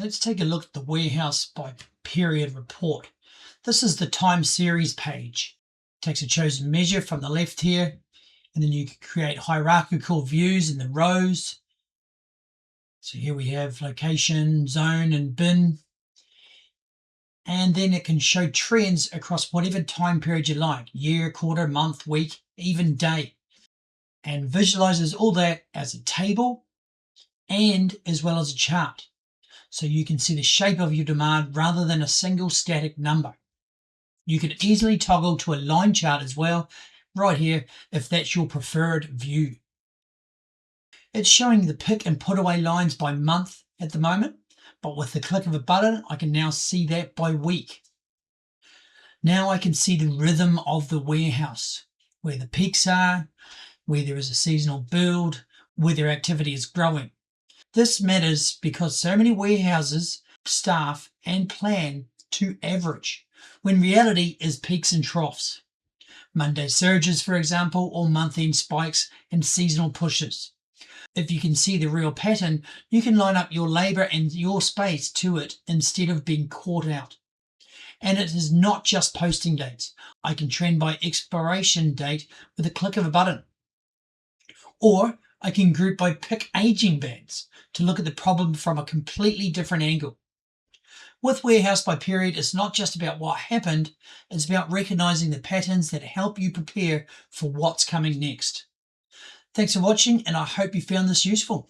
Let's take a look at the warehouse by period report. This is the time series page. It takes a chosen measure from the left here, and then you can create hierarchical views in the rows. So here we have location, zone, and bin. And then it can show trends across whatever time period you like, year, quarter, month, week, even day. And visualizes all that as a table and as well as a chart. So you can see the shape of your demand rather than a single static number. You can easily toggle to a line chart as well, right here, if that's your preferred view. It's showing the pick and put away lines by month at the moment, but with the click of a button, I can now see that by week. Now I can see the rhythm of the warehouse, where the peaks are, where there is a seasonal build, whether activity is growing. This matters because so many warehouses staff and plan to average, when reality is peaks and troughs. Monday surges, for example, or month-end spikes and seasonal pushes. If you can see the real pattern, you can line up your labor and your space to it instead of being caught out. And it is not just posting dates. I can trend by expiration date with a click of a button. Or I can group by pick aging bands to look at the problem from a completely different angle. With Warehouse by Period, it's not just about what happened, it's about recognizing the patterns that help you prepare for what's coming next. Thanks for watching, and I hope you found this useful.